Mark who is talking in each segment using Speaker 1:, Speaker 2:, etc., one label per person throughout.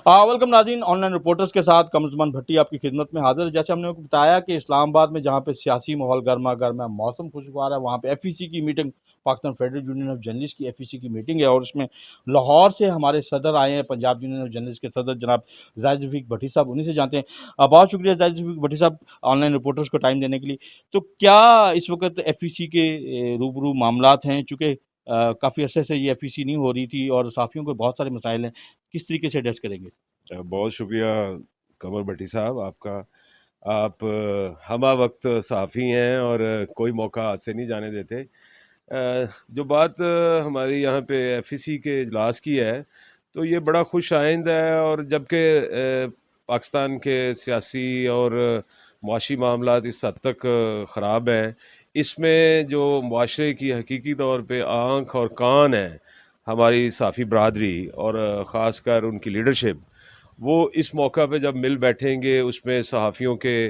Speaker 1: Welcome नाज़रीन, online reporters के साथ कमरुज़्ज़मान भट्टी आपकी खिदमत में हाजिर है। जैसे हमने आपको बताया कि इस्लामाबाद में जहाँ पे सियासी माहौल गर्मा गर्म है, मौसम खुशगवार है, वहाँ पे एफईसी की meeting, Pakistan federal union of journalist की एफईसी की मीटिंग है और उसमें लाहौर से हमारे सदर आए हैं, पंजाब यूनियन ऑफ जर्नलिस्ट के सदर जनाब जाहिद रफ़ीक भट्टी साहब, उन्हीं से जानते हैं। बहुत शुक्रिया जाहिद रफ़ीक भट्टी साहब ऑनलाइन रिपोर्टर्स को टाइम देने के लिए। तो क्या इस वक्त एफईसी के रूबरू मामलात हैं, चूँकि काफ़ी अरसे से ये एफईसी नहीं हो रही थी और साफ़ियों को बहुत सारे मसाइल हैं, किस तरीके से एड्रेस करेंगे?
Speaker 2: बहुत शुक्रिया कमर भट्टी साहब आपका। आप हमा वक्त सहाफ़ी हैं और कोई मौका हाथ से नहीं जाने देते। जो बात हमारी यहाँ पे एफईसी के इजलास की है, तो ये बड़ा खुश आइंद है। और जबकि पाकिस्तान के सियासी और मुआशी मामलात इस हद तक ख़राब हैं, इसमें जो मुआशरे की हकीकी तौर पे आँख और कान है हमारी सहाफ़ी बरादरी और ख़ासकर उनकी लीडरशिप, वो इस मौका पे जब मिल बैठेंगे, उसमें सहाफ़ियों के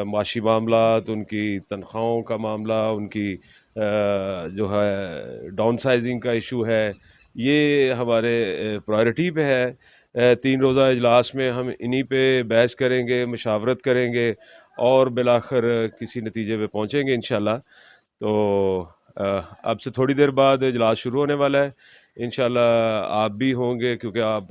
Speaker 2: माशी मामलात, उनकी तनख्वाहों का मामला, उनकी जो है डाउन साइजिंग का इशू है, ये हमारे प्रायोरिटी पे है। 3 रोज़ा इजलास में हम इन्हीं पे बहस करेंगे, मशावरत करेंगे और बिलाखिर किसी नतीजे पे पहुँचेंगे इंशाल्लाह। तो अब से थोड़ी देर बाद इजलास शुरू होने वाला है। इंशाल्लाह आप भी होंगे, क्योंकि आप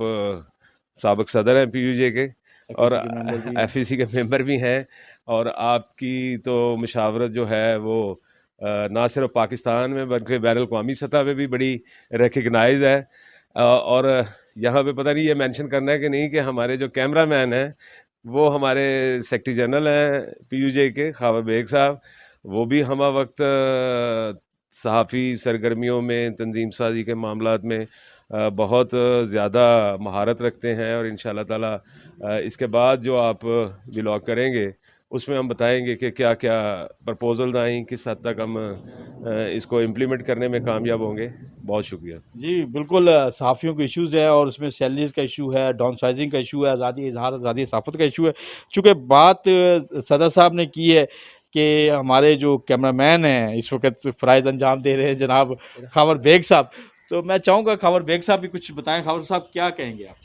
Speaker 2: साबिक़ सदर हैं पीयूजे के और
Speaker 1: एफईसी के मेंबर भी हैं।
Speaker 2: एफईसी के मेंबर भी हैं। और आपकी तो मशावरत जो है वो ना सिर्फ पाकिस्तान में बल्कि बैनुल-अक़वामी सतह पे भी बड़ी रिकग्नाइज़ है। और यहाँ पे पता नहीं ये मेंशन करना है कि नहीं कि हमारे जो कैमरा मैन हैं वो हमारे सेक्रेटरी जनरल हैं पीयूजे के, ख़ावर बेग साहब। वो भी हमा वक्त सहाफ़ी सरगर्मियों में, तंज़ीम साज़ी के मामलात में बहुत ज़्यादा महारत रखते हैं। और इंशाअल्लाह ताला इसके बाद जो आप व्लॉग करेंगे, उसमें हम बताएंगे कि क्या क्या प्रपोजल्स आई, किस हद तक हम इसको इम्प्लीमेंट करने में कामयाब होंगे। बहुत शुक्रिया।
Speaker 1: जी, बिल्कुल सहाफ़ियों के इश्यूज़ हैं और उसमें सैलरीज़ का इश्यू है, डाउन साइज़िंग का इश्यू है, आज़ादी इज़हार, आज़ादी सहाफ़त का इश्यू है। चूँकि बात सदर साहब ने की है कि हमारे जो कैमरामैन हैं, इस वक़्त फ़राइज़ अंजाम दे रहे हैं जनाब ख़ावर बेग साहब। तो मैं चाहूँगा ख़ावर बेग साहब भी कुछ बताएँ। ख़ावर साहब क्या कहेंगे आप?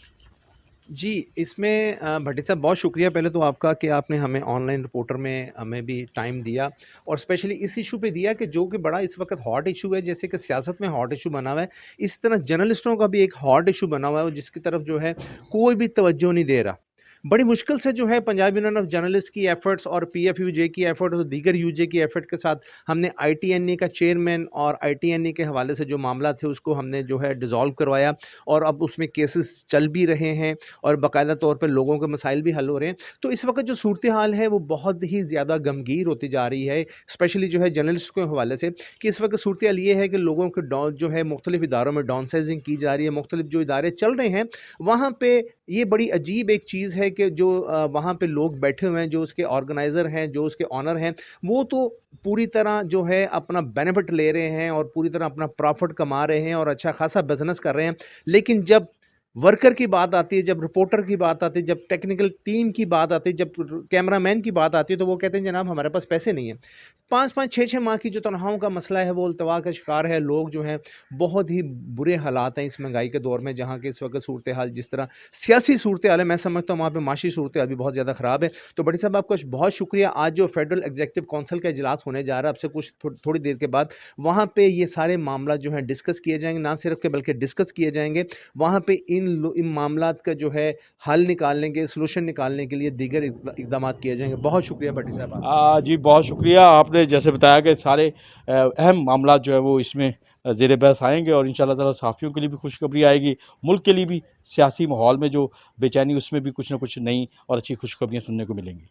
Speaker 3: जी, इसमें भट्टी साहब बहुत शुक्रिया पहले तो आपका कि आपने हमें ऑनलाइन रिपोर्टर में हमें भी टाइम दिया और स्पेशली इस इशू पे दिया कि जो कि बड़ा इस वक्त हॉट इशू है। जैसे कि सियासत में हॉट इशू बना हुआ है, इस तरह जर्नलिस्टों का भी एक हॉट इशू बना हुआ है जिसकी तरफ जो है कोई भी तवज्जो नहीं दे रहा। बड़ी मुश्किल से जो है पंजाब यूनियन ऑफ जर्नलिस्ट की एफर्ट्स और पीएफयूजे की एफर्ट और दीगर यूजे की एफर्ट के साथ हमने आईटीएनए का चेयरमैन और आईटीएनए के हवाले से जो मामला थे उसको हमने जो है डिसॉल्व करवाया और अब उसमें केसेस चल भी रहे हैं और बाकायदा तौर पर लोगों के मसाइल भी हल हो रहे हैं। तो इस वक्त जो सूरत हाल है वो बहुत ही ज़्यादा गमगीर होती जा रही है, स्पेशली जो है जर्नलिस्ट के हवाले से, कि इस वक्त सूरत हाल ये है कि लोगों के जो है मुख्तलिफ इदारों में डाउन साइजिंग की जा रही है। मुख्तलिफ जो इदारे चल रहे हैं वहाँ पे ये बड़ी अजीब एक चीज़ है कि जो वहाँ पे लोग बैठे हुए हैं, जो उसके ऑर्गेनाइज़र हैं, जो उसके ऑनर हैं, वो तो पूरी तरह जो है अपना बेनिफिट ले रहे हैं और पूरी तरह अपना प्रॉफिट कमा रहे हैं और अच्छा खासा बिजनेस कर रहे हैं। लेकिन जब वर्कर की बात आती है, जब रिपोर्टर की बात आती है, जब टेक्निकल टीम की बात आती है, जब कैमरामैन की बात आती है, तो वो कहते हैं जनाब हमारे पास पैसे नहीं है। 5-5 6-6 माह की जो तनख्वाहों का मसला है वो अल्तवा का शिकार है। लोग जो हैं बहुत ही बुरे हालात हैं इस महंगाई के दौर में, जहाँ के इस वक्त सूरत हाल जिस तरह सियासी सूरत हाल है, मैं समझता हूँ वहाँ पे माशी सूरत हाल भी बहुत ज़्यादा ख़राब है। तो बड़ी साहब आपका बहुत शुक्रिया। आज जो फेडरल एग्जीक्यूटिव काउंसिल का इजलास होने जा रहा है अब से कुछ थोड़ी देर के बाद, वहाँ पे ये सारे मामला जो हैं डिस्कस किए जाएंगे, ना सिर्फ के बल्कि डिस्कस किए जाएंगे। वहाँ पे इन मामलात का जो है हल निकालने के, सॉल्यूशन निकालने के लिए दीगर इक़दामात किए जाएंगे। बहुत शुक्रिया भट्टी साहब आपका।
Speaker 1: जी, बहुत शुक्रिया। आपने जैसे बताया कि सारे अहम मामलात जो है वो इसमें ज़ेर बहस आएँगे और इंशाअल्लाह ताला सहाफ़ियों के लिए भी खुशखबरी आएगी, मुल्क के लिए भी सियासी माहौल में जो बेचैनी उसमें भी कुछ न कुछ नई और अच्छी खुशखबरियाँ सुनने को मिलेंगी।